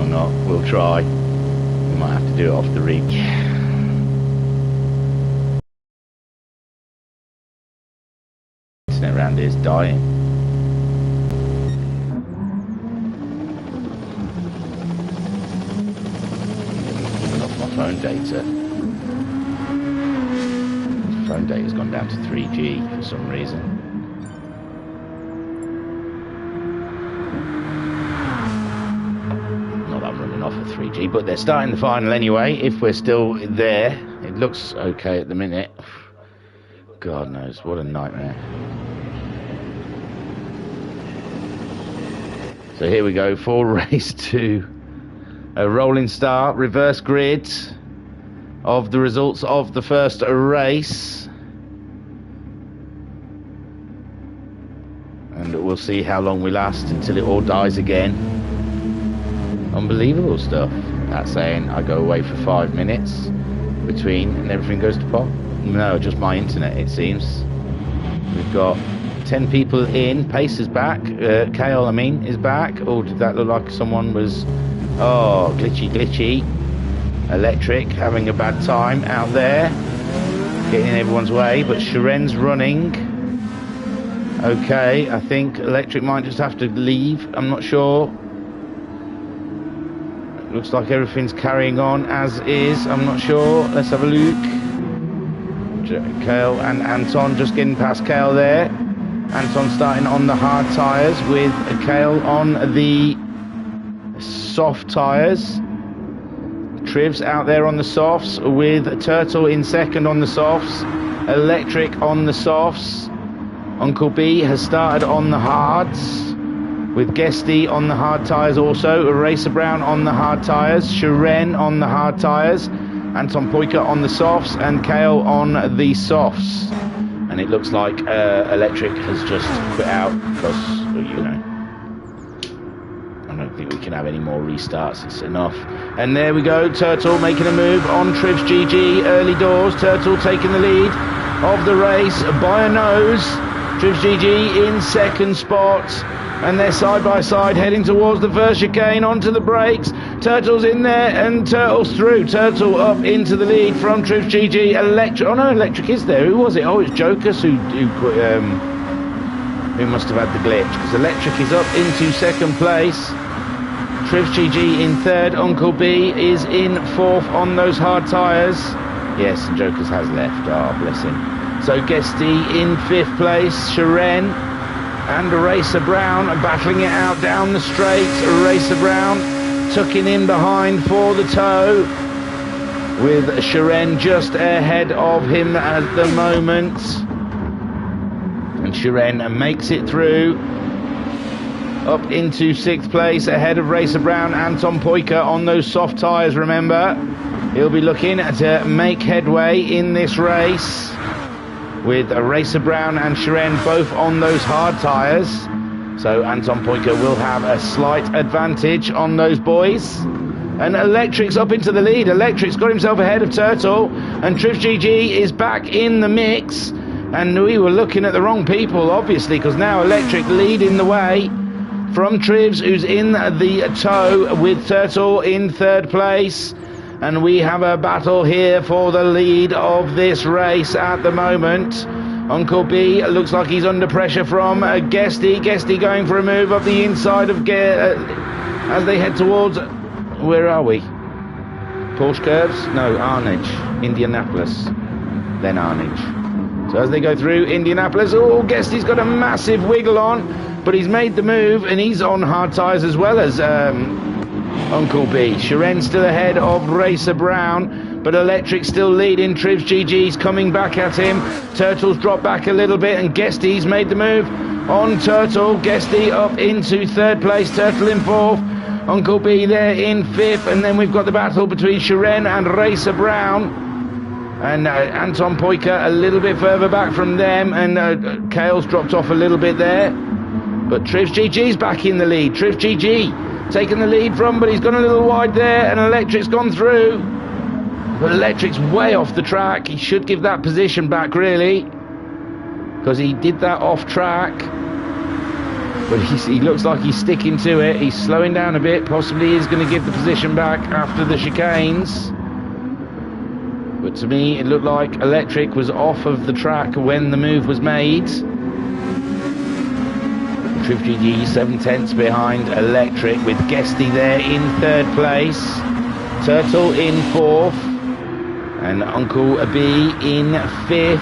not. We'll try. We might have to do it off the rig. Internet around here is dying. Even off my phone data. Phone data's gone down to 3G for some reason. Not that I'm running off at 3G, but they're starting the final anyway. If we're still there, it looks okay at the minute. God knows, what a nightmare. So here we go, full race to a rolling start, reverse grid of the results of the first race. And we'll see how long we last until it all dies again. Unbelievable stuff. That's saying I go away for 5 minutes between and everything goes to pot. No, just my internet it seems. We've got 10 people in. Pace is back. Kale, I mean, is back. Oh, did that look like someone was... Oh, glitchy. Electric having a bad time out there, getting in everyone's way, but Sharen's running. Okay, I think Electric might just have to leave. I'm not sure. Looks like everything's carrying on as is. I'm not sure. Let's have a look. Kale and Anton just getting past Kale there. Anton starting on the hard tyres with Kale on the soft tyres. Trivs out there on the softs with Turtle in second on the softs. Electric on the softs. Uncle B has started on the hards with Guesty on the hard tyres also. Eraser Brown on the hard tyres. Sharen on the hard tyres. Anton Poika on the softs and Kale on the softs. And it looks like Electric has just quit out because, you know, I don't think we can have any more restarts. It's enough. And there we go. Turtle making a move on Trivs GG. Early doors. Turtle taking the lead of the race by a nose. Trivs GG in second spot. And they're side by side heading towards the first chicane. Onto the brakes. Turtle's in there and Turtle's through. Turtle up into the lead from Trivs GG. Electric. Oh no, Electric is there. Who was it? Oh, it's Jokers who must have had the glitch. Because Electric is up into second place. Trivs GG in third. Uncle B is in fourth on those hard tyres. Yes, and Jokers has left. Oh, bless him. So Guesty in fifth place. Sharen and Eraser Brown battling it out down the straight. Eraser Brown tucking in behind for the toe, with Sharen just ahead of him at the moment. And Sharen makes it through up into sixth place ahead of Racer Brown. Anton Poika on those soft tyres, remember. He'll be looking to make headway in this race with Racer Brown and Sharen both on those hard tyres. So Anton Poika will have a slight advantage on those boys. And Electric's up into the lead. Electric's got himself ahead of Turtle. And Trivs GG is back in the mix. And we were looking at the wrong people, obviously, because now Electric leading the way from Trivs, who's in the tow with Turtle in third place. And we have a battle here for the lead of this race at the moment. Uncle B looks like he's under pressure from Guesty. Guesty going for a move up the inside of as they head towards... Where are we? Porsche Curves? No, Arnage. Indianapolis. Then Arnage. So as they go through Indianapolis... Oh, Guesty's got a massive wiggle on. But he's made the move and he's on hard tyres as well as... Uncle B. Sharen still ahead of Racer Brown, but Electric still leading. Trivs GG's coming back at him. Turtle's dropped back a little bit, and Guesty's made the move on Turtle. Guesty up into third place. Turtle in fourth. Uncle B there in fifth, and then we've got the battle between Sharen and Racer Brown. And Anton Poika a little bit further back from them, and Kale's dropped off a little bit there. But Trivs GG's back in the lead. Trivs GG taking the lead from, but he's gone a little wide there, and Electric's gone through. But Electric's way off the track. He should give that position back, really, because he did that off track. But he looks like he's sticking to it. He's slowing down a bit. Possibly is going to give the position back after the chicanes. But to me, it looked like Electric was off of the track when the move was made. Triv GG 7/10 behind Electric, with Guesty there in 3rd place. Turtle in 4th. And Uncle B in 5th.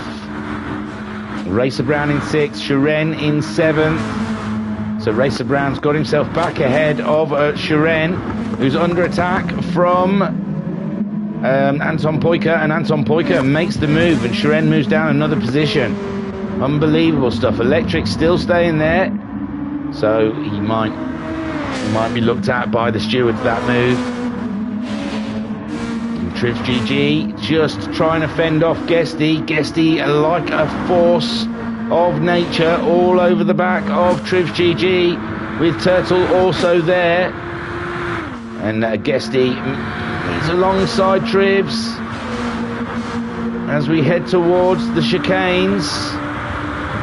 Racer Brown in 6th. Shiren in 7th. So Racer Brown's got himself back ahead of Shiren, who's under attack from Anton Poika, and Anton Poika makes the move, and Shiren moves down another position. Unbelievable stuff. Electric still staying there, so he might be looked at by the stewards, that move. And Triv GG just trying to fend off Guesty. Guesty like a force of nature all over the back of Triv GG, with Turtle also there. And Guesty is alongside Trivs as we head towards the chicanes.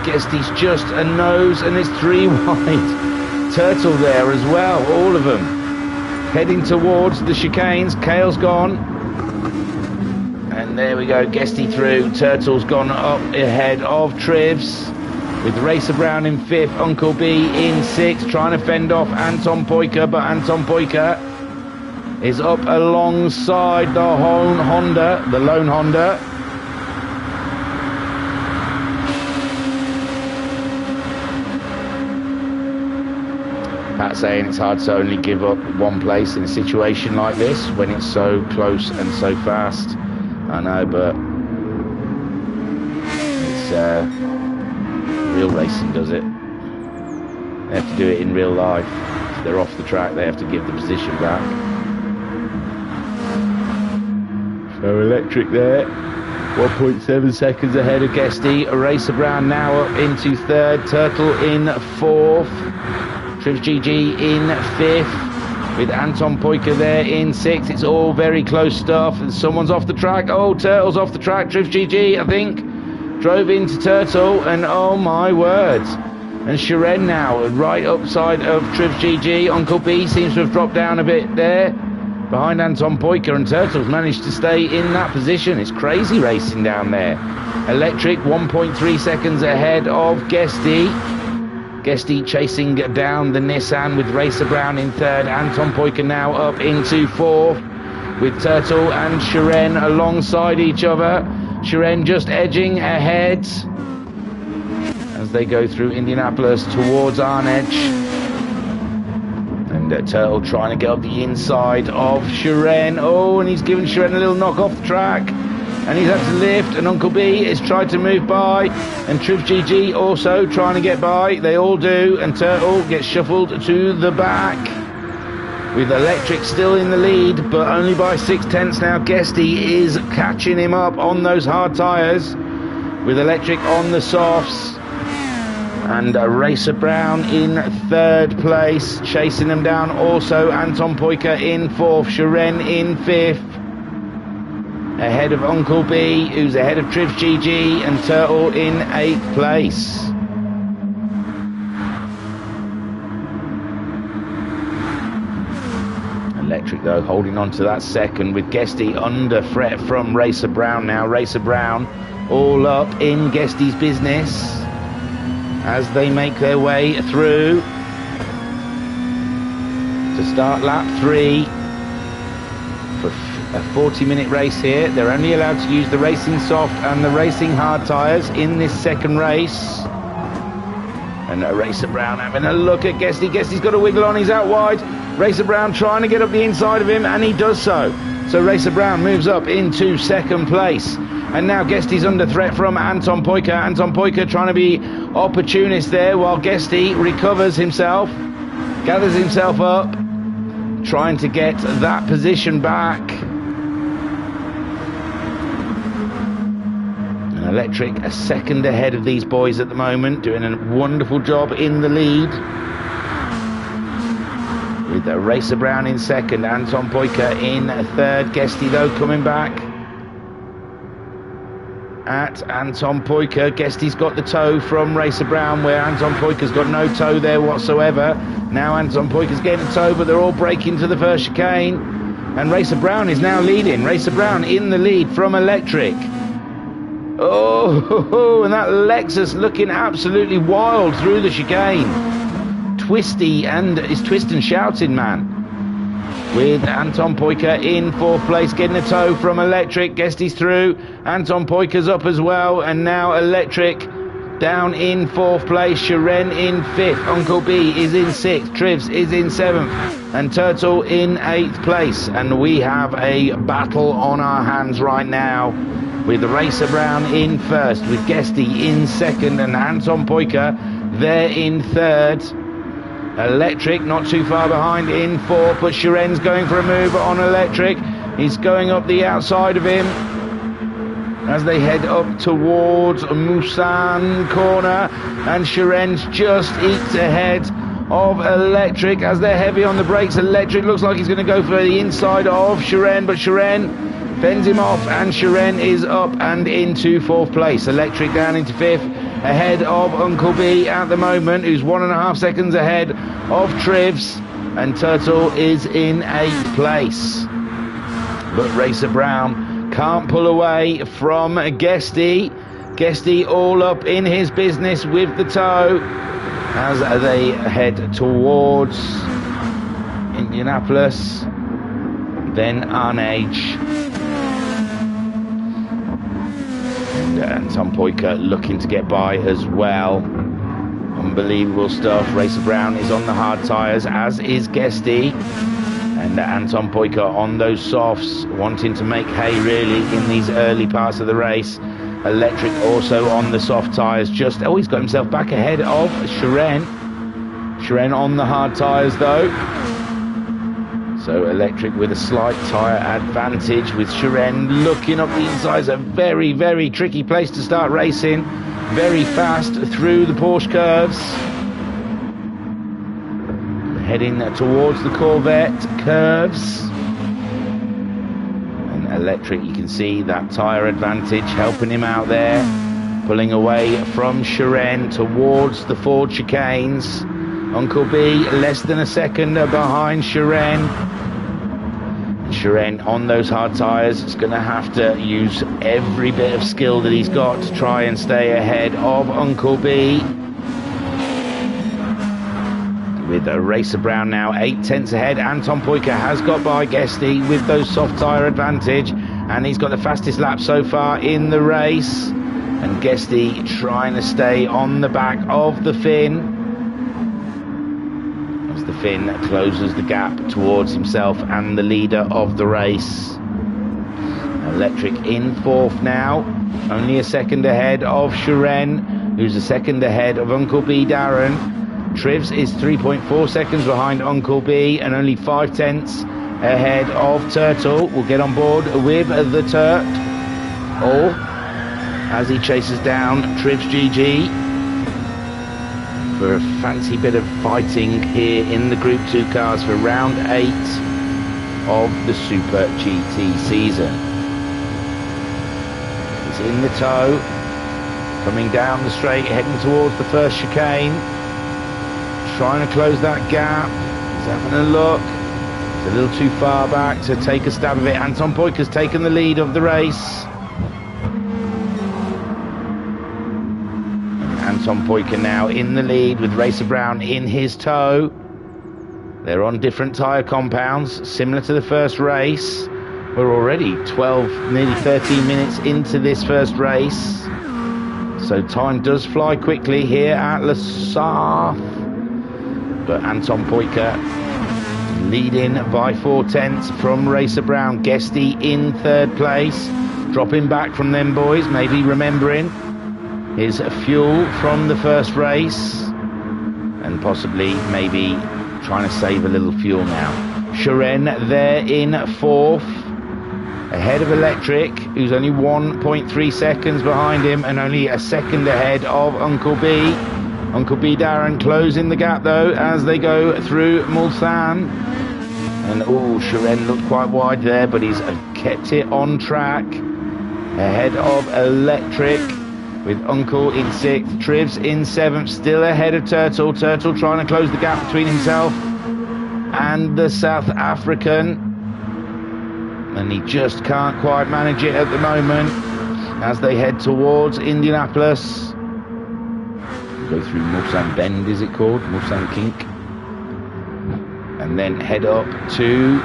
Guesty's just a nose and it's 3 wide. Turtle there as well, all of them heading towards the chicanes. Kale's gone, and there we go, Guesty through. Turtle's gone up ahead of Trivs, with Racer Brown in 5th, Uncle B in 6th, trying to fend off Anton Poika, but Anton Poika is up alongside the lone Honda. Pat saying it's hard to only give up 1 place in a situation like this when it's so close and so fast. I know, but it's real racing does it. They have to do it in real life. If they're off the track, they have to give the position back. So Electric there, 1.7 seconds ahead of Guesty. Racer Brown now up into 3rd, Turtle in 4th, Triv GG in 5th, with Anton Poika there in 6th. It's all very close stuff. And someone's off the track. Oh, Turtle's off the track. Triv GG, I think, drove into Turtle, and oh my words. And Shiren now right upside of Triv GG. Uncle B seems to have dropped down a bit there behind Anton Poika, and Turtle's managed to stay in that position. It's crazy racing down there. Electric 1.3 seconds ahead of Guesty. Guesty chasing down the Nissan with Racer Brown in 3rd. Anton Poika now up into 4th, with Turtle and Shiren alongside each other. Shiren just edging ahead as they go through Indianapolis towards Arnedge. And Turtle trying to get up the inside of Shiren. Oh, and he's given Shiren a little knock off the track, and he's had to lift, and Uncle B has tried to move by, and Triv GG also trying to get by. They all do, and Turtle gets shuffled to the back, with Electric still in the lead, but only by 6/10 now. Guesty is catching him up on those hard tyres, with Electric on the softs. And Racer Brown in 3rd place, chasing them down also. Anton Poika in 4th, Shiren in 5th, ahead of Uncle B, who's ahead of Triv GG, and Turtle in 8th place. Electric though holding on to that second, with Guesty under threat from Racer Brown now. Racer Brown all up in Guesty's business as they make their way through to start lap 3 for a 40-minute race here. They're only allowed to use the racing soft and the racing hard tyres in this second race. And Racer Brown having a look at Guesty. Guesty's got a wiggle on, he's out wide. Racer Brown trying to get up the inside of him, and he does so. So Racer Brown moves up into 2nd place. And now Guesty's under threat from Anton Poika. Anton Poika trying to be opportunist there, while Guesty recovers himself, gathers himself up, trying to get that position back. And Electric a second ahead of these boys at the moment, doing a wonderful job in the lead, with Racer Brown in 2nd, Anton Poika in 3rd. Guesty though coming back. at Anton Poyker. Guesty's got the toe from Racer Brown, where Anton Poyker's got no toe there whatsoever. Now Anton Poyker's getting a toe, but they're all braking to the first chicane. And Racer Brown is now leading. Racer Brown in the lead from Electric. Oh, and that Lexus looking absolutely wild through the chicane. Twisty, and is twist and shouting, man. With Anton Poyker in 4th place, getting a toe from Electric. Guesty's through. Anton Poyker's up as well, and now Electric down in 4th place. Shiren in 5th. Uncle B is in 6th. Trivs is in 7th. And Turtle in 8th place. And we have a battle on our hands right now, with Racer Brown in 1st, with Guesty in 2nd, and Anton Poyker there in 3rd. Electric not too far behind in 4th, but Shiren's going for a move on Electric. He's going up the outside of him as they head up towards Mulsanne corner, and Shiren's just eked ahead of Electric as they're heavy on the brakes. Electric looks like he's going to go for the inside of Shiren, but Shiren fends him off, and Shiren is up and into 4th place. Electric down into 5th, ahead of Uncle B at the moment, who's 1.5 seconds ahead of Trivs, and Turtle is in 8th place. But Racer Brown can't pull away from Guesty. Guesty all up in his business with the toe as they head towards Indianapolis, then Arnage. And Anton Poyker looking to get by as well. Unbelievable stuff. Racer Brown is on the hard tyres, as is Guesty. And Anton Poyker on those softs, wanting to make hay really in these early parts of the race. Electric also on the soft tyres. He's got himself back ahead of Shiren. Shiren on the hard tyres though. So Electric with a slight tyre advantage, with Shiren looking up the inside. It's a very, very tricky place to start racing. Very fast through the Porsche curves. Heading towards the Corvette curves. And Electric, you can see that tyre advantage helping him out there. Pulling away from Shiren towards the Ford chicanes. Uncle B less than a second behind Shiren. Shiren on those hard tyres is going to have to use every bit of skill that he's got to try and stay ahead of Uncle B. With Racer Brown now 8/10 ahead. Anton Poyker has got by Guesty with those soft tyre advantage, and he's got the fastest lap so far in the race. And Guesty trying to stay on the back of the Finn, as the Finn closes the gap towards himself and the leader of the race. Electric in 4th now, only a second ahead of Shiren, who's a second ahead of Uncle B Darren. Trivs is 3.4 seconds behind Uncle B, and only 5/10 ahead of Turtle. We'll get on board with the Turt, as he chases down Trivs GG for a fancy bit of fighting here in the Group 2 cars for round 8 of the Super GT season. He's in the tow, coming down the straight, heading towards the first chicane, trying to close that gap. He's having a look. It's a little too far back to take a stab of it. Anton Poyker's taken the lead of the race. Anton Poyker now in the lead with Racer Brown in his tow. They're on different tyre compounds, similar to the first race. We're already 12, nearly 13 minutes into this first race. So time does fly quickly here at Le Sarthe. But Anton Poyker leading by 4/10 from Racer Brown. Guesty in 3rd place, dropping back from them boys, maybe remembering his fuel from the first race, and possibly maybe trying to save a little fuel now. Shiren there in 4th, ahead of Electric, who's only 1.3 seconds behind him, and only a second ahead of Uncle B. Uncle B Darren closing the gap though as they go through Mulsanne. And Shiren looked quite wide there, but he's kept it on track. ahead of Electric, with Uncle in 6th, Trivs in 7th, still ahead of Turtle. Turtle trying to close the gap between himself and the South African, and he just can't quite manage it at the moment as they head towards Indianapolis. Go through Mulsanne Bend, is it called? Mulsanne Kink. And then head up to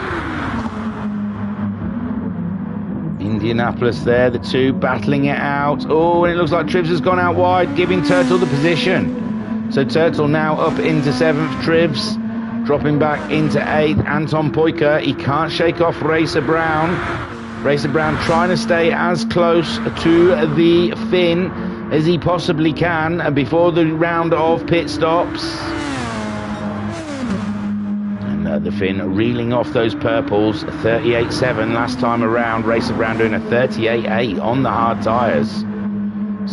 Indianapolis there, the two battling it out. Oh, and it looks like Trivs has gone out wide, giving Turtle the position. So Turtle now up into 7th, Trivs dropping back into 8th. Anton Poyker, he can't shake off Racer Brown. Racer Brown trying to stay as close to the Finn as he possibly can before the round of pit stops. The Finn reeling off those purples, 38.7 last time around. Racer Brown doing a 38.8 on the hard tyres.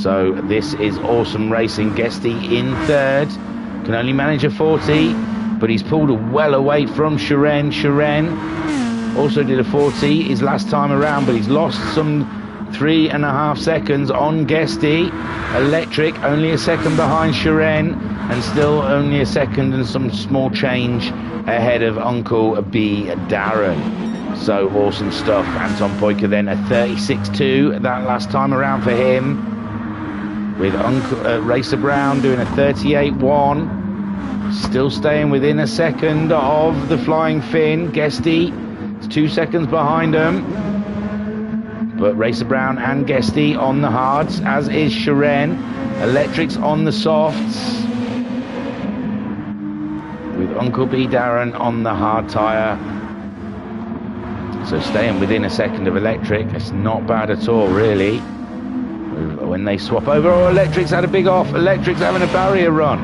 So this is awesome racing. Guesty in 3rd, can only manage a 40, but he's pulled well away from Shiren. Shiren also did a 40 his last time around, but he's lost some 3.5 seconds on Guesty. Electric only a second behind Shiren, and still only a second and some small change ahead of Uncle B Darren. So awesome stuff. Anton Poyker then a 36.2 that last time around for him, with Uncle Racer Brown doing a 38.1, still staying within a second of the Flying Finn. Guesty is 2 seconds behind him, but Racer Brown and Guesty on the hards, as is Shiren. Electric's on the softs, with Uncle B Darren on the hard tyre. So staying within a second of Electric, it's not bad at all really. When they swap over, oh, Electric's had a big off. Electric's having a barrier run.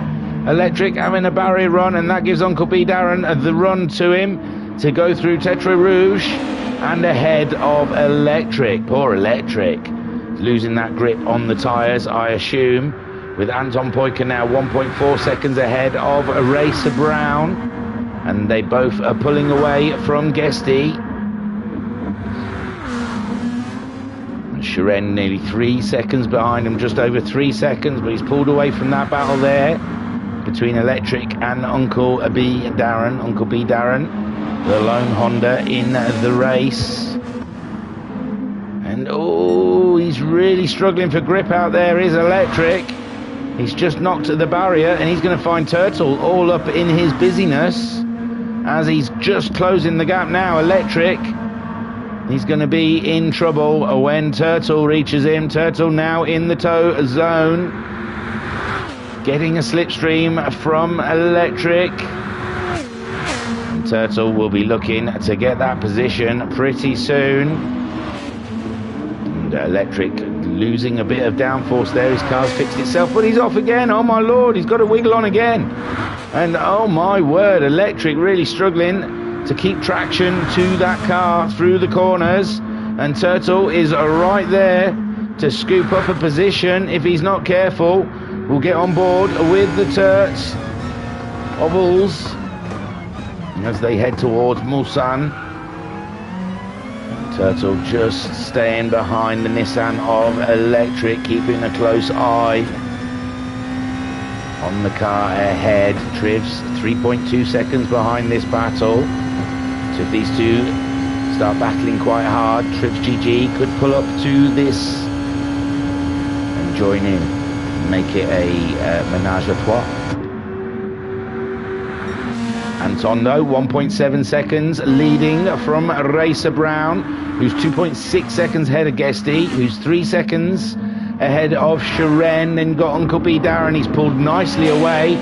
Electric having a barrier run, and that gives Uncle B Darren the run to him to go through Tetra Rouge and ahead of Electric. Poor Electric, losing that grip on the tyres, I assume, with Anton Poyker now 1.4 seconds ahead of Racer Brown, and they both are pulling away from Guesty. And Shiren nearly 3 seconds behind him, just over 3 seconds, but he's pulled away from that battle there between Electric and Uncle B Darren. Uncle B Darren, the lone Honda in the race. And oh, he's really struggling for grip out there, is Electric. He's just knocked at the barrier, and he's going to find Turtle all up in his busyness as he's just closing the gap now. Electric, he's going to be in trouble when Turtle reaches him. Turtle now in the tow zone, getting a slipstream from Electric. And Turtle will be looking to get that position pretty soon. And Electric losing a bit of downforce there. His car's fixed itself, but he's off again. Oh my lord, he's got to wiggle on again. And oh my word, Electric really struggling to keep traction to that car through the corners. And Turtle is right there to scoop up a position. If he's not careful, we'll get on board with the Turts Obbles as they head towards Mulsanne. Turtle just staying behind the Nissan of Electric, keeping a close eye on the car ahead. Trivs 3.2 seconds behind this battle. So if these two start battling quite hard, Trivs GG could pull up to this and join in, make it a menage a trois. Anton though, 1.7 seconds leading from Racer Brown, who's 2.6 seconds ahead of Guesty, who's 3 seconds ahead of Shiren. Then got Uncle B Darren, he's pulled nicely away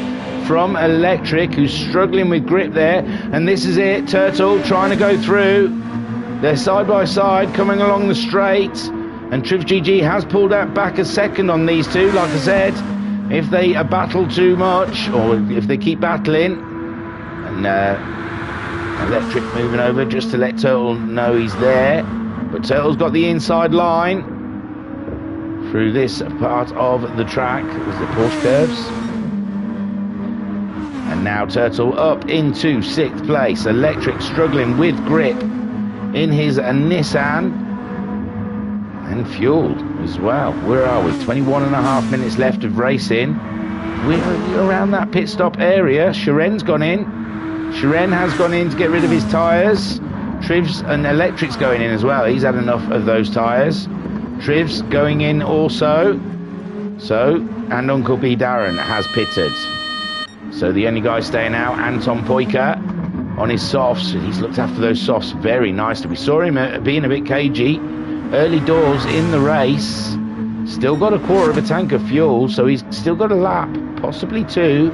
from Electric, who's struggling with grip there. And this is it, Turtle trying to go through. They're side by side coming along the straight, and Trivs GG has pulled out back a second on these two. Like I said, if they battle too much, or if they keep battling, and Electric moving over just to let Turtle know he's there, but Turtle's got the inside line through this part of the track with the Porsche curves. And now Turtle up into 6th place. Electric struggling with grip in his Nissan, and fuel as well. Where are we? 21.5 minutes left of racing. We're around that pit stop area. Shiren's gone in. Shiren has gone in to get rid of his tyres. Trivs and Electric's going in as well. He's had enough of those tyres. Trivs going in also. And Uncle B Darren has pitted. So the only guy staying out, Anton Poika, on his softs. He's looked after those softs very nicely. We saw him being a bit cagey early doors in the race. Still got a quarter of a tank of fuel, so he's still got a lap, possibly two,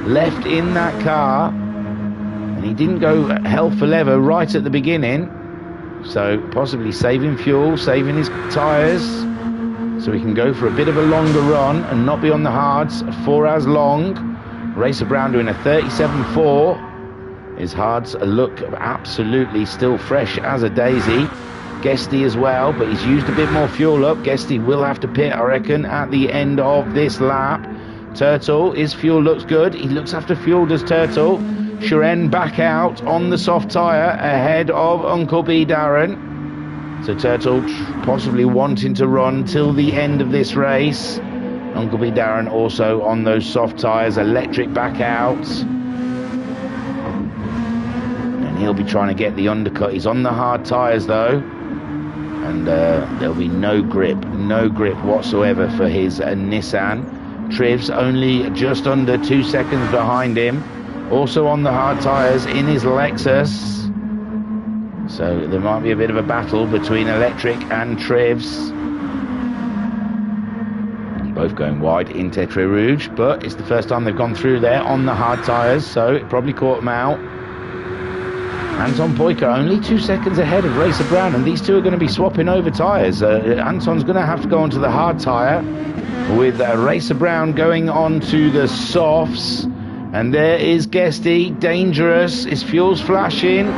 left in that car. And he didn't go hell for leather right at the beginning. So possibly saving fuel, saving his tyres, so he can go for a bit of a longer run and not be on the hards 4 hours long. Racer Brown doing a 37.4. His hards look absolutely still fresh as a daisy. Guesty as well, but he's used a bit more fuel up. Guesty will have to pit, I reckon, at the end of this lap. Turtle, his fuel looks good. He looks after fuel, does Turtle. Shiren back out on the soft tyre ahead of Uncle B Darren. So Turtle possibly wanting to run till the end of this race. Uncle B Darren also on those soft tyres. Electric back out. And he'll be trying to get the undercut. He's on the hard tyres though. And there'll be no grip whatsoever for his Nissan. Trivs only just under 2 seconds behind him. Also on the hard tyres in his Lexus. So there might be a bit of a battle between Electric and Trivs. Both going wide in Tetre Rouge, but it's the first time they've gone through there on the hard tyres, so it probably caught them out. Anton Poika only 2 seconds ahead of Racer Brown, and these two are going to be swapping over tyres. Anton's going to have to go onto the hard tyre, with Racer Brown going on to the softs. And there is Guesty, dangerous, his fuel's flashing.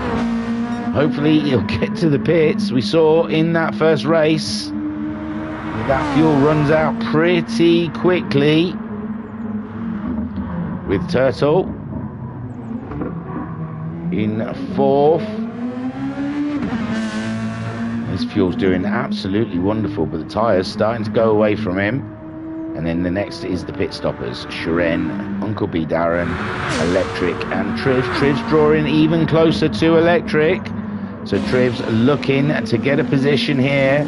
Hopefully he'll get to the pits. We saw in that first race, that fuel runs out pretty quickly. With Turtle in fourth. His fuel's doing absolutely wonderful, but the tyres starting to go away from him. And then the next is the pit stoppers. Shiren, Uncle B Darren, Electric and Trivs. Trivs drawing even closer to Electric. So Trivs looking to get a position here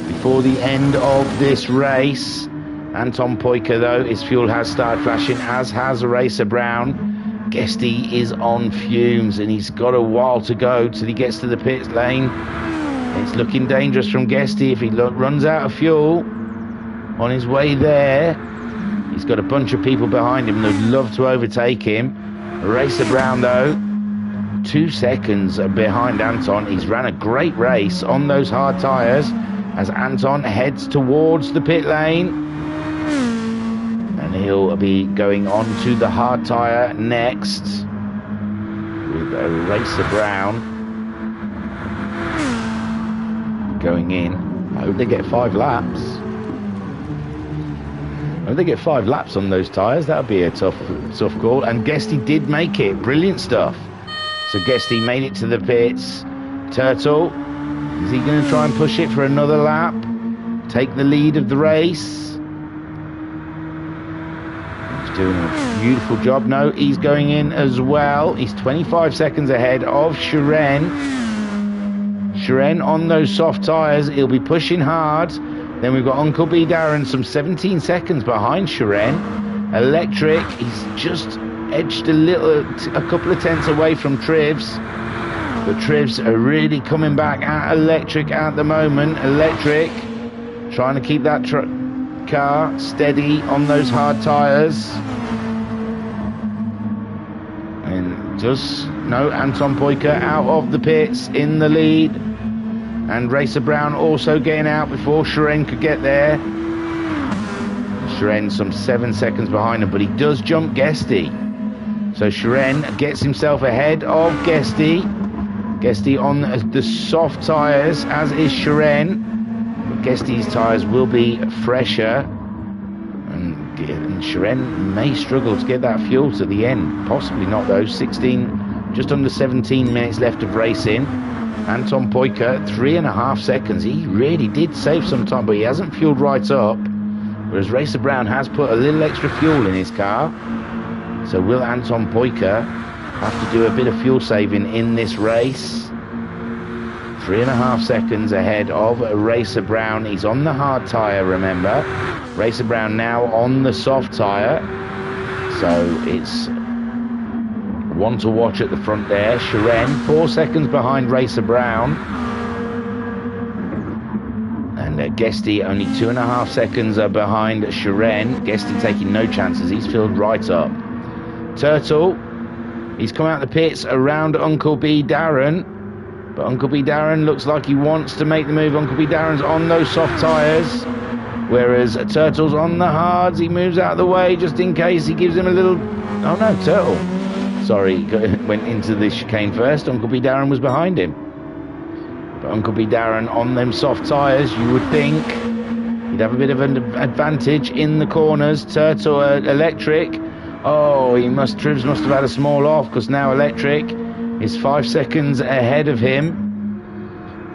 before the end of this race. Anton Poika though, his fuel has started flashing, as has Racer Brown. Guesty is on fumes and he's got a while to go till he gets to the pit lane. It's looking dangerous from Guesty if he runs out of fuel on his way there. He's got a bunch of people behind him that would love to overtake him. Racer Brown though, 2 seconds behind Anton. He's ran a great race on those hard tyres as Anton heads towards the pit lane. And he'll be going on to the hard tyre next with Racer Brown going in. I hope they get 5 laps. If they get 5 laps on those tyres, that would be a tough call. And Guesty did make it. Brilliant stuff. So Guesty made it to the pits. Turtle, is he going to try and push it for another lap? Take the lead of the race? He's doing a beautiful job. No, he's going in as well. He's 25 seconds ahead of Shiren. Shiren on those soft tyres. He'll be pushing hard. Then we've got Uncle B Darren, some 17 seconds behind Shiren. Electric, he's just edged a couple of tenths away from Trivs. But Trivs are really coming back at Electric at the moment. Electric trying to keep that car steady on those hard tyres. And just, no, Anton Poika out of the pits in the lead. And Racer Brown also getting out before Shiren could get there. Shiren some 7 seconds behind him, but he does jump Guesty. So Shiren gets himself ahead of Guesty. Guesty on the soft tyres, as is Shiren. But Guesty's tyres will be fresher. And Shiren may struggle to get that fuel to the end. Possibly not though. 16, just under 17 minutes left of racing. Anton Poika, 3.5 seconds. He really did save some time, but he hasn't fueled right up. Whereas Racer Brown has put a little extra fuel in his car. So will Anton Poika have to do a bit of fuel saving in this race? 3.5 seconds ahead of Racer Brown. He's on the hard tyre, remember. Racer Brown now on the soft tyre. So it's one to watch at the front there. Shiren, 4 seconds behind Racer Brown. And Guesty only 2.5 seconds behind Shiren. Guesty taking no chances. He's filled right up. Turtle, he's come out the pits around Uncle B Darren. But Uncle B Darren looks like he wants to make the move. Uncle B Darren's on those soft tyres. Whereas Turtle's on the hards. He moves out of the way just in case. He gives him a little... Oh no, Turtle. Sorry, went into the chicane first. Uncle B Darren was behind him. But Uncle B Darren on them soft tyres, you would think he'd have a bit of an advantage in the corners. Turtle, Electric. Oh, Trivs must have had a small off, because now Electric is 5 seconds ahead of him.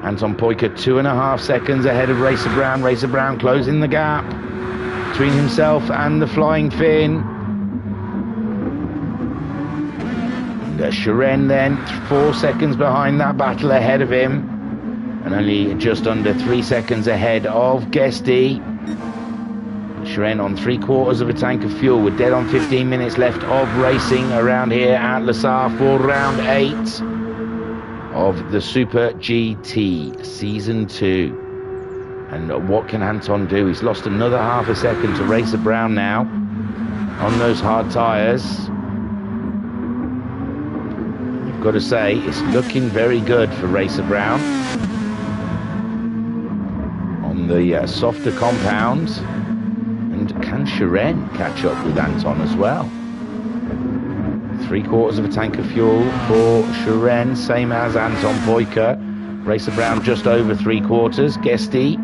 Anton Poika 2.5 seconds ahead of Racer Brown. Racer Brown closing the gap between himself and the Flying Finn. Shiren then 4 seconds behind that battle ahead of him, and only just under 3 seconds ahead of Guesty. Shiren on 3/4 of a tank of fuel. We're dead on 15 minutes left of racing around here at Le Sars for round 8 of the Super GT Season 2. And what can Anton do? He's lost another half a second to Racer Brown now on those hard tyres. You've got to say, it's looking very good for Racer Brown on the softer compound. And can Shiren catch up with Anton as well? 3/4 of a tank of fuel for Shiren, same as Anton Poika. Racer Brown just over 3/4. Guesty,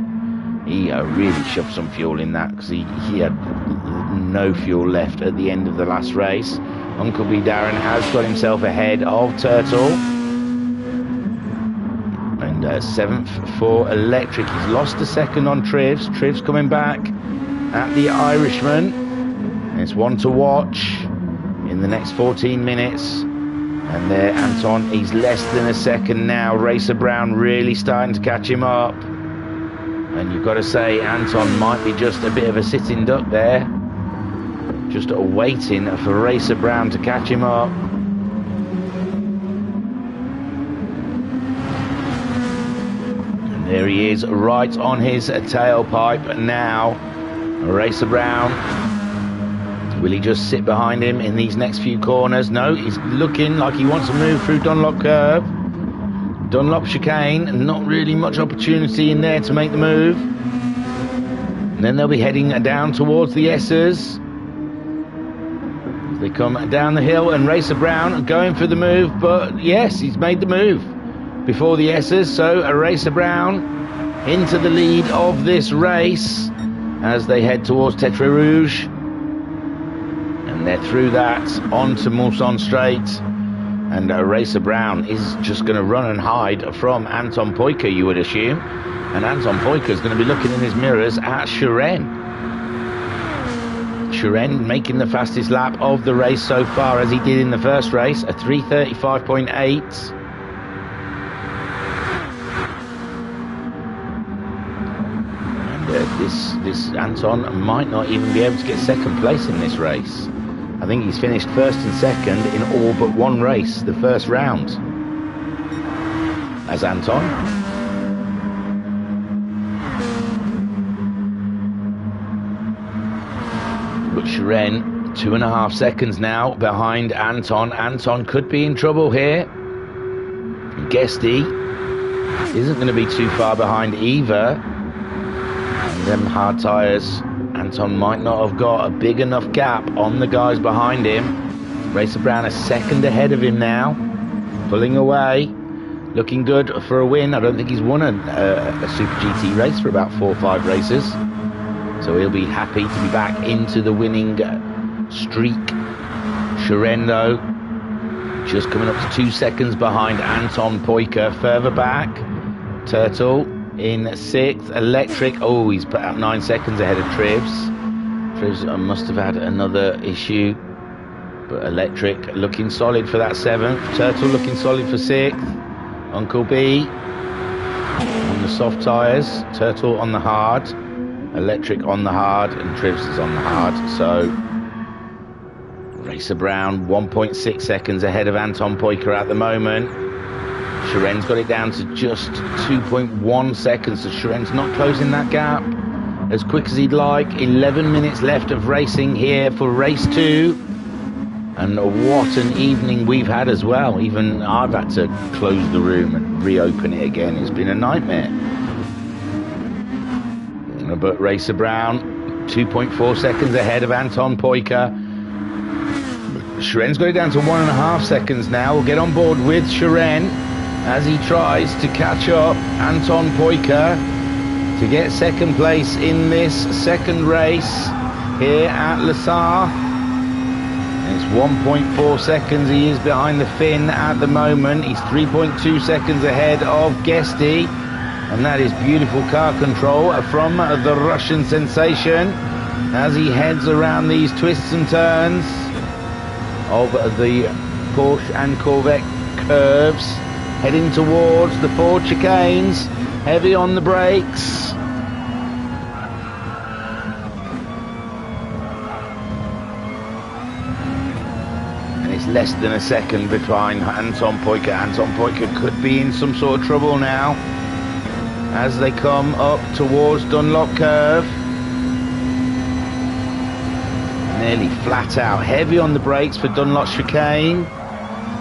he really shoved some fuel in that, because he had no fuel left at the end of the last race. Uncle B Darren has got himself ahead of Turtle. And 7th for Electric. He's lost a second on Trivs. Trivs coming back at the Irishman. And it's one to watch in the next 14 minutes. And there Anton, he's less than a second now. Racer Brown really starting to catch him up. And you've got to say, Anton might be just a bit of a sitting duck there, just waiting for Racer Brown to catch him up. And there he is, right on his tailpipe now. Racer Brown, will he just sit behind him in these next few corners? No, he's looking like he wants to move through Dunlop Curve. Dunlop chicane, not really much opportunity in there to make the move. And then they'll be heading down towards the S's. They come down the hill, and Racer Brown going for the move, but yes, he's made the move before the S's. So Racer Brown into the lead of this race as they head towards Tetre Rouge, and they're through that onto Mulsanne Straight. And Racer Brown is just going to run and hide from Anton Poika, you would assume. And Anton Poika is going to be looking in his mirrors at Shiren. Shiren making the fastest lap of the race so far, as he did in the first race, a 3:35.8. This Anton might not even be able to get second place in this race. I think he's finished first and second in all but one race, the first round, as Anton. But Shiren, 2.5 seconds now behind Anton. Anton could be in trouble here. Guesty isn't going to be too far behind either. And them hard tyres, Anton might not have got a big enough gap on the guys behind him. Racer Brown a second ahead of him now, pulling away, looking good for a win. I don't think he's won a Super GT race for about 4 or 5 races, so he'll be happy to be back into the winning streak. Shiren though, Just coming up to 2 seconds behind Anton Poiker. Further back, Turtle in 6th. Electric, oh, he's put out 9 seconds ahead of Trivs. Trivs must have had another issue. But Electric looking solid for that 7th. Turtle looking solid for 6th. Uncle B on the soft tyres. Turtle on the hard. Electric on the hard. And Trivs is on the hard. So Racer Brown 1.6 seconds ahead of Anton Poiker at the moment. Shiren's got it down to just 2.1 seconds. So Shiren's not closing that gap as quick as he'd like. 11 minutes left of racing here for race 2. And what an evening we've had as well. Even I've had to close the room and reopen it again. It's been a nightmare. But Racer Brown 2.4 seconds ahead of Anton Poiker. Shiren's got it down to 1.5 seconds now. We'll get on board with Shiren as he tries to catch up Anton Poiker to get 2nd place in this 2nd race here at Le Sars. It's 1.4 seconds he is behind the Finn at the moment. He's 3.2 seconds ahead of Guesty. And that is beautiful car control from the Russian sensation as he heads around these twists and turns of the Porsche and Corvette curves, heading towards the Ford chicanes, heavy on the brakes. And it's less than a second behind Anton Poiker. Anton Poiker could be in some sort of trouble now as they come up towards Dunlop Curve. Nearly flat out, heavy on the brakes for Dunlop chicane.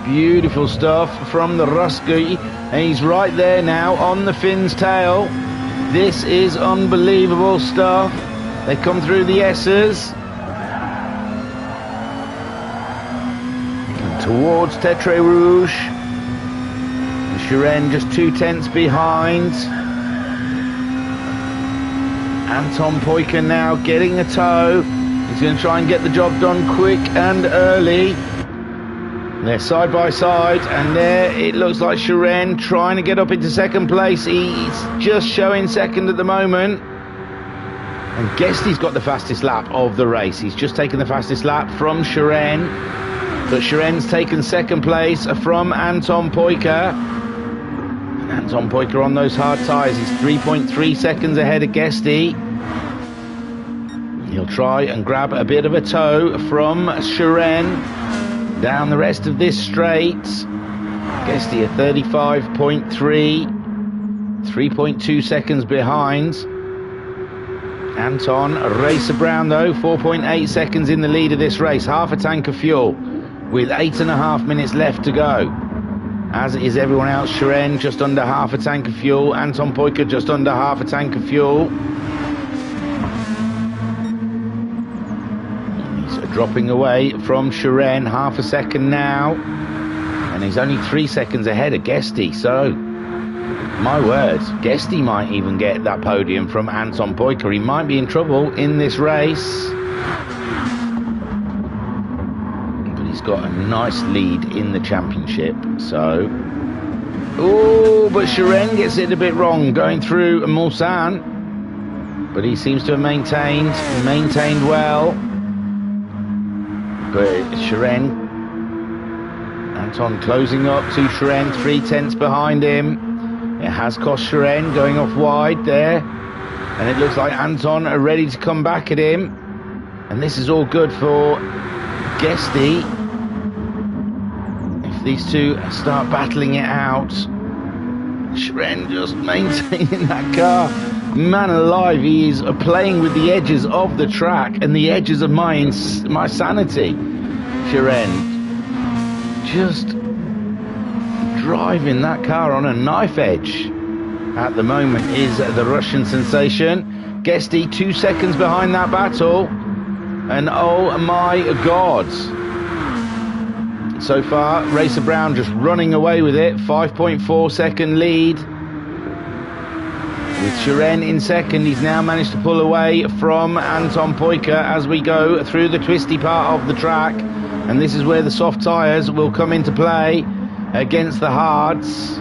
Beautiful stuff from the Rusky, and he's right there now on the Finn's tail. This is unbelievable stuff. They come through the S's towards Tetre Rouge. And Shiren just 2/10 behind. Anton Poiker now getting a tow. He's going to try and get the job done quick and early. They're side by side, and there it looks like Shiren trying to get up into 2nd place. He's just showing 2nd at the moment. And Guesty's got the fastest lap of the race. He's just taken the fastest lap from Shiren. But Shiren's taken 2nd place from Anton Poiker. And Anton Poiker on those hard tyres. He's 3.3 seconds ahead of Guesty. He'll try and grab a bit of a tow from Shiren down the rest of this straight. Guesty a 35.3, 3.2 seconds behind. Anton Racer Brown though, 4.8 seconds in the lead of this race. Half a tank of fuel with 8.5 minutes left to go. As is everyone else. Shiren just under half a tank of fuel. Anton Poiker just under half a tank of fuel. Dropping away from Shiren, half a second now, and he's only 3 seconds ahead of Guesty. So, my word, Guesty might even get that podium from Anton Poiker. He might be in trouble in this race, but he's got a nice lead in the championship. So, oh, but Shiren gets it a bit wrong going through Mulsanne, but he seems to have maintained well. But Shiren, Anton closing up to Shiren, 3/10 behind him. It has cost Shiren going off wide there. And it looks like Anton are ready to come back at him. And this is all good for Guesty. If these two start battling it out. Shiren just maintaining that car. Man alive, he is playing with the edges of the track and the edges of my sanity. Shiren just driving that car on a knife edge at the moment is the Russian sensation. Guesty 2 seconds behind that battle, and oh my God. So far, Racer Brown just running away with it, 5.4 second lead. With Shiren in 2nd, he's now managed to pull away from Anton Poiker as we go through the twisty part of the track. And this is where the soft tyres will come into play against the hards.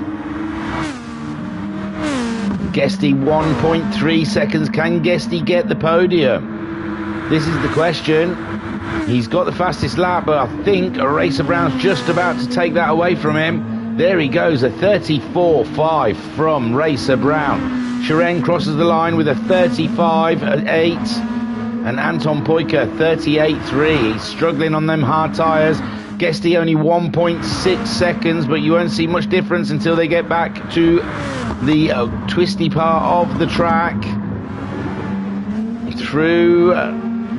Guesty 1.3 seconds. Can Guesty get the podium? This is the question. He's got the fastest lap, but I think Racer Brown's just about to take that away from him. There he goes, a 34.5 from Racer Brown. Shiren crosses the line with a 35.8, and Anton Poika 38.3. He's struggling on them hard tyres. Guesty only 1.6 seconds, but you won't see much difference until they get back to the twisty part of the track. Through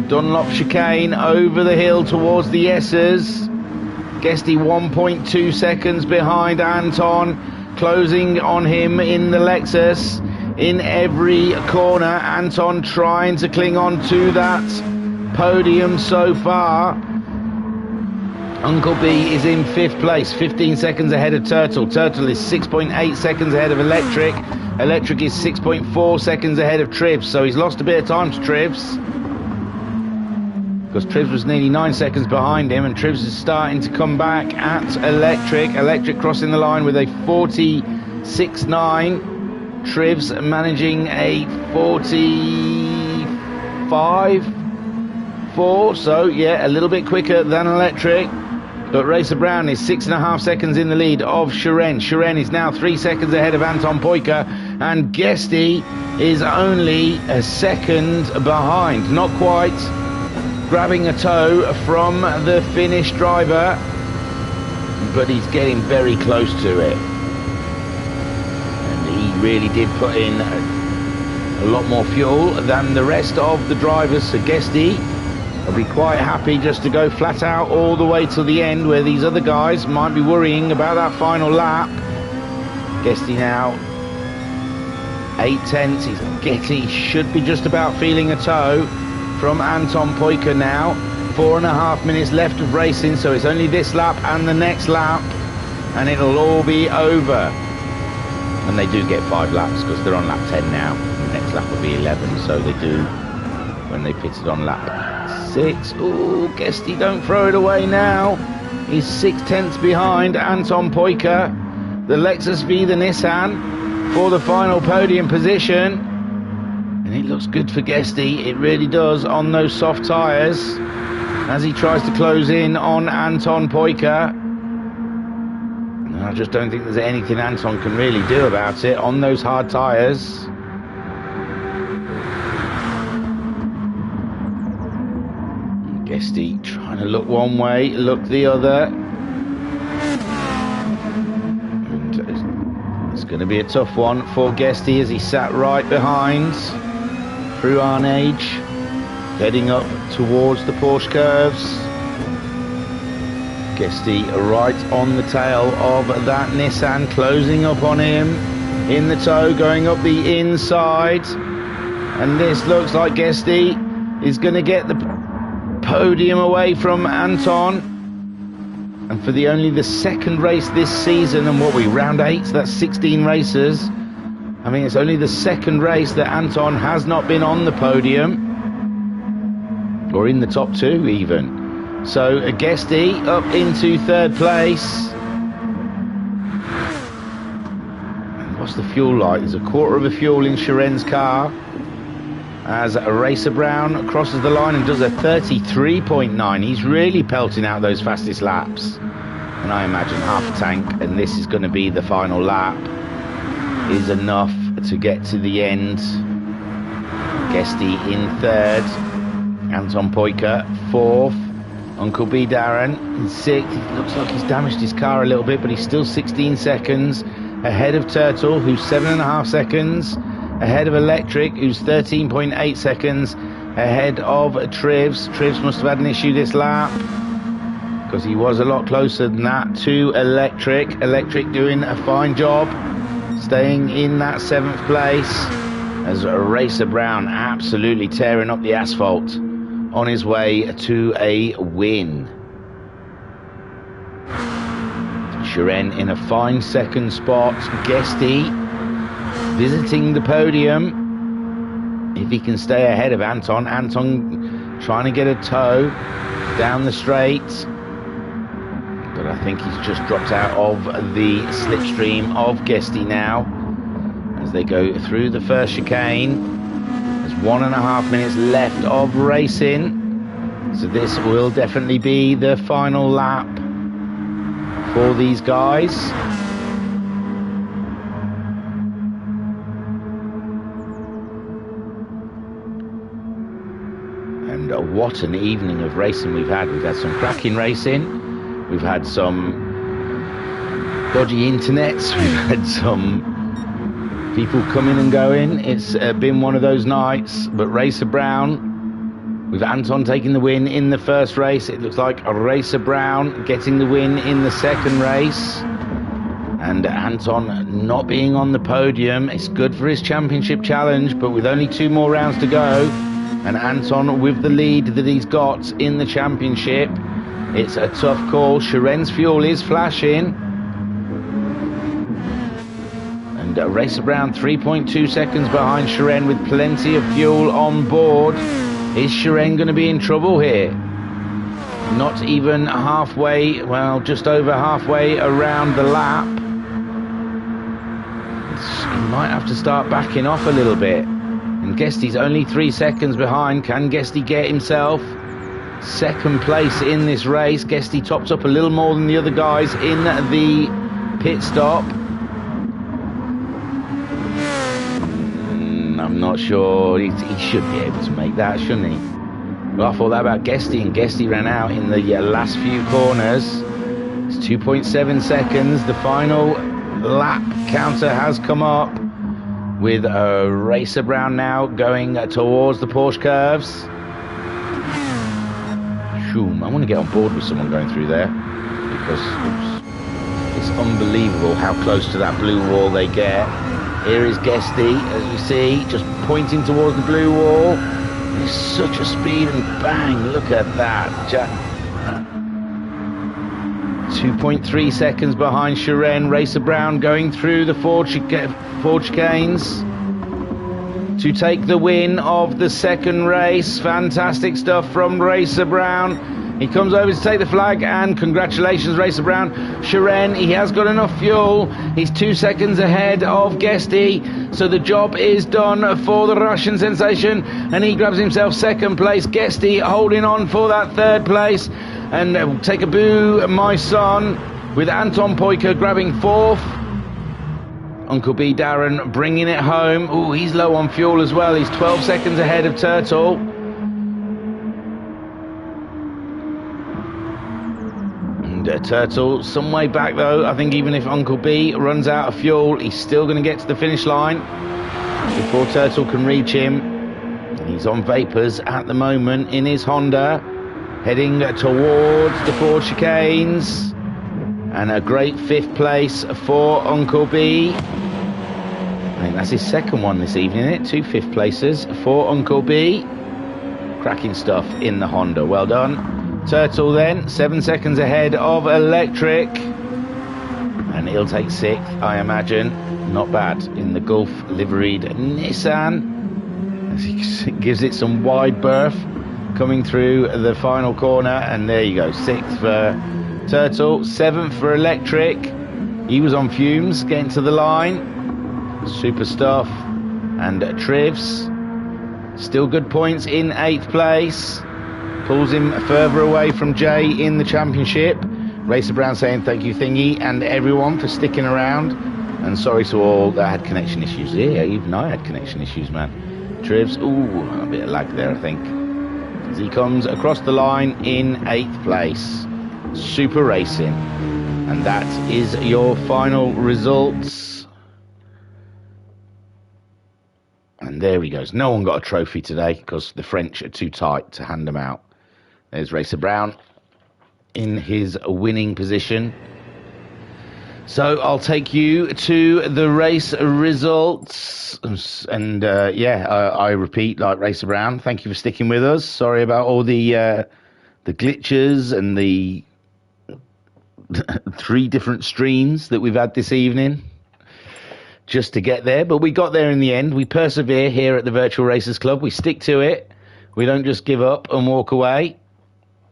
Dunlop chicane, over the hill towards the S's. Guesty 1.2 seconds behind Anton, closing on him in the Lexus. In every corner, Anton trying to cling on to that podium so far. Uncle B is in 5th place, 15 seconds ahead of Turtle. Turtle is 6.8 seconds ahead of Electric. Electric is 6.4 seconds ahead of Tribs, so he's lost a bit of time to Tribs, because Tribs was nearly 9 seconds behind him, and Tribs is starting to come back at Electric. Electric crossing the line with a 46.9. Tribs managing a 45.4, so yeah, a little bit quicker than Electric. But Racer Brown is 6.5 seconds in the lead of Shiren. Shiren is now 3 seconds ahead of Anton Poika, and Guesty is only a second behind. Not quite grabbing a toe from the Finnish driver, but he's getting very close to it. And he really did put in a lot more fuel than the rest of the drivers. So Guesty will be quite happy just to go flat out all the way to the end, where these other guys might be worrying about that final lap. Guesty now 8/10. Guesty should be just about feeling a toe from Anton Poika now. 4.5 minutes left of racing, so it's only this lap and the next lap, and it'll all be over. And they do get 5 laps because they're on lap 10 now. The next lap will be 11, so they do when they pitted on lap 6. Ooh, Guesty, don't throw it away now. He's 6/10 behind Anton Poika. The Lexus v the Nissan for the final podium position. And it looks good for Guesty, it really does, on those soft tyres, as he tries to close in on Anton Poika. I just don't think there's anything Anton can really do about it on those hard tyres. Guesty trying to look one way, look the other. And it's going to be a tough one for Guesty, as he sat right behind through Arnage, heading up towards the Porsche curves. Guesty right on the tail of that Nissan, closing up on him in the toe, going up the inside. And this looks like Guesty is going to get the podium away from Anton. And for only the second race this season, and what we round 8, so that's 16 races. I mean, it's only the second race that Anton has not been on the podium, or in the top 2 even. So Guesty up into 3rd place. And what's the fuel like? There's a quarter of a fuel in Shiren's car, as Racer Brown crosses the line and does a 33.9. He's really pelting out those fastest laps. And I imagine half a tank, and this is going to be the final lap, is enough to get to the end. Guesty in 3rd, Anton Poika 4th, Uncle B Darren in 6th. It looks like he's damaged his car a little bit, but he's still 16 seconds ahead of Turtle, who's 7.5 seconds ahead of Electric, who's 13.8 seconds ahead of Trivs. Trivs must have had an issue this lap, because he was a lot closer than that to Electric. Electric doing a fine job, staying in that 7th place, as Racer Brown absolutely tearing up the asphalt on his way to a win. Shiren in a fine 2nd spot. Guesty visiting the podium, if he can stay ahead of Anton. Anton trying to get a toe down the straight. I think he's just dropped out of the slipstream of Guesty now as they go through the first chicane. There's 1.5 minutes left of racing, so this will definitely be the final lap for these guys. And what an evening of racing we've had. We've had some cracking racing, we've had some dodgy internets, we've had some people coming and going. It's been one of those nights. But Racer Brown, with Anton taking the win in the first race, it looks like Racer Brown getting the win in the second race, and Anton not being on the podium. It's good for his championship challenge, but with only 2 more rounds to go, and Anton with the lead that he's got in the championship, it's a tough call. Shiren's fuel is flashing, and Racer Brown 3.2 seconds behind Shiren with plenty of fuel on board. Is Shiren going to be in trouble here? Not even halfway, well, just over halfway around the lap. He might have to start backing off a little bit. And Guesty's only 3 seconds behind. Can Guesty get himself second place in this race? Guesty tops up a little more than the other guys in the pit stop. I'm not sure. He should be able to make that, shouldn't he? Well, I thought that about Guesty, and Guesty ran out in the last few corners. It's 2.7 seconds. The final lap counter has come up, with Racer Brown now going towards the Porsche curves. Shoom, I want to get on board with someone going through there, because it's unbelievable how close to that blue wall they get. Here is Guesty, as you see, just pointing towards the blue wall. There's such a speed, and bang, look at that. 2.3 seconds behind Shiren. Racer Brown going through the Ford chicanes to take the win of the second race. Fantastic stuff from Racer Brown. He comes over to take the flag, and congratulations, Racer Brown. Shiren, he has got enough fuel. He's 2 seconds ahead of Guesty, so the job is done for the Russian sensation, and he grabs himself second place. Guesty holding on for that third place, and take a boo, my son, with Anton Poika grabbing fourth. Uncle B Darren bringing it home. Oh, he's low on fuel as well. He's 12 seconds ahead of Turtle. Turtle some way back though. I think even if Uncle B runs out of fuel, he's still going to get to the finish line before Turtle can reach him. He's on vapors at the moment in his Honda, heading towards the Ford chicanes, and a great 5th place for Uncle B. I think that's his second one this evening, isn't it? 2 5th places for Uncle B. Cracking stuff in the Honda, well done. Turtle then, 7 seconds ahead of Electric, and he'll take 6th, I imagine. Not bad in the Gulf liveried Nissan, as he gives it some wide berth coming through the final corner. And there you go, 6th for Turtle, 7th for Electric. He was on fumes getting to the line. Super stuff. And Trivs, still good points in 8th place. Pulls him further away from Jay in the championship. Racer Brown saying thank you, Thingy, and everyone for sticking around. And sorry to all that had connection issues. Yeah, even I had connection issues, man. Trivs, ooh, a bit of lag there, I think. As he comes across the line in 8th place. Super racing. And that is your final results. And there he goes. No one got a trophy today because the French are too tight to hand them out. There's Racer Brown in his winning position. So I'll take you to the race results. And I repeat, like Racer Brown, thank you for sticking with us. Sorry about all the glitches and the 3 different streams that we've had this evening just to get there. But we got there in the end. We persevere here at the Virtual Racers Club. We stick to it. We don't just give up and walk away.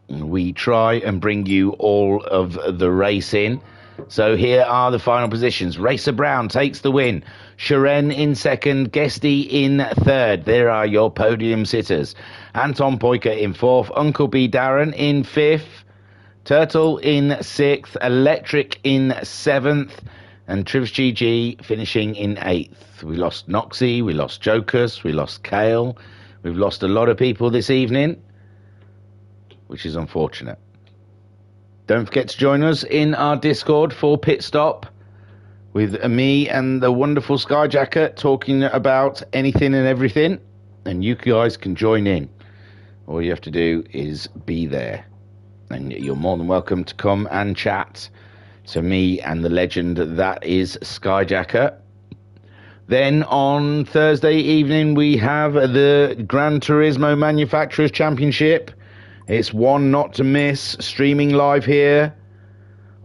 we try and bring you all of the racing. So here are the final positions. Racer Brown takes the win. Sharen in second. Guesty in third. There are your podium sitters. Anton Poiker in fourth. Uncle B Darren in fifth. Turtle in sixth. Electric in seventh. And Trivs GG finishing in eighth. We lost Noxie. We lost Jokers. We lost Kale. We've lost a lot of people this evening, which is unfortunate. Don't forget to join us in our Discord for Pit Stop with me and the wonderful Skyjacker talking about anything and everything. And you guys can join in. All you have to do is be there. And you're more than welcome to come and chat to me and the legend that is Skyjacker. Then on Thursday evening, we have the Gran Turismo Manufacturers Championship. It's one not to miss, streaming live here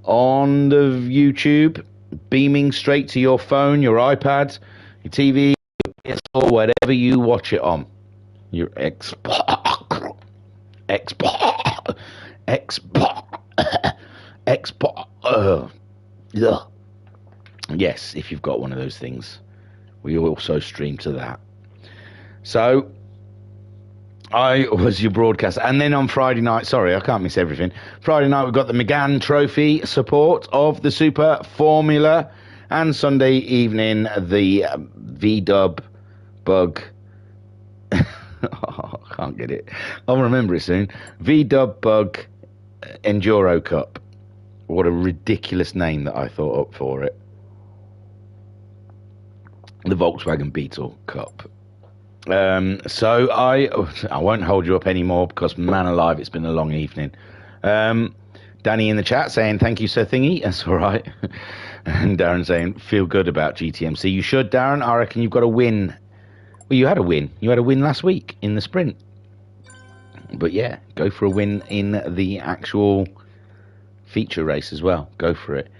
on the YouTube, beaming straight to your phone, your iPad, your TV, your PS4, whatever you watch it on. Your Xbox. Yes, if you've got one of those things. We also stream to that. So I was your broadcaster. And then on Friday night, sorry, I can't miss everything. Friday night, we've got the McGann Trophy support of the Super Formula. And Sunday evening, the V-Dub Bug. Oh, I can't get it. I'll remember it soon. V-Dub Bug Enduro Cup. What a ridiculous name that I thought up for it. The Volkswagen Beetle Cup. So I won't hold you up anymore because, man alive, it's been a long evening. Danny in the chat saying, thank you, Sir Thingy. That's all right. And Darren saying, feel good about GTMC. You should, Darren. I reckon you've got a win. Well, you had a win. You had a win last week in the sprint. But yeah, go for a win in the actual feature race as well. Go for it.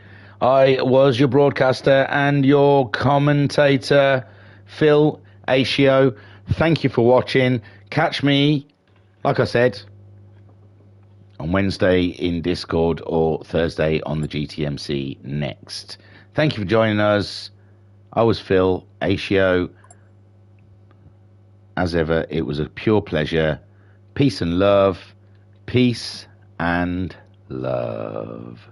I was your broadcaster and your commentator, Phil Asio. Thank you for watching. Catch me, like I said, on Wednesday in Discord or Thursday on the GTMC next. Thank you for joining us. I was Phil Asio. As ever, it was a pure pleasure. Peace and love. Peace and love.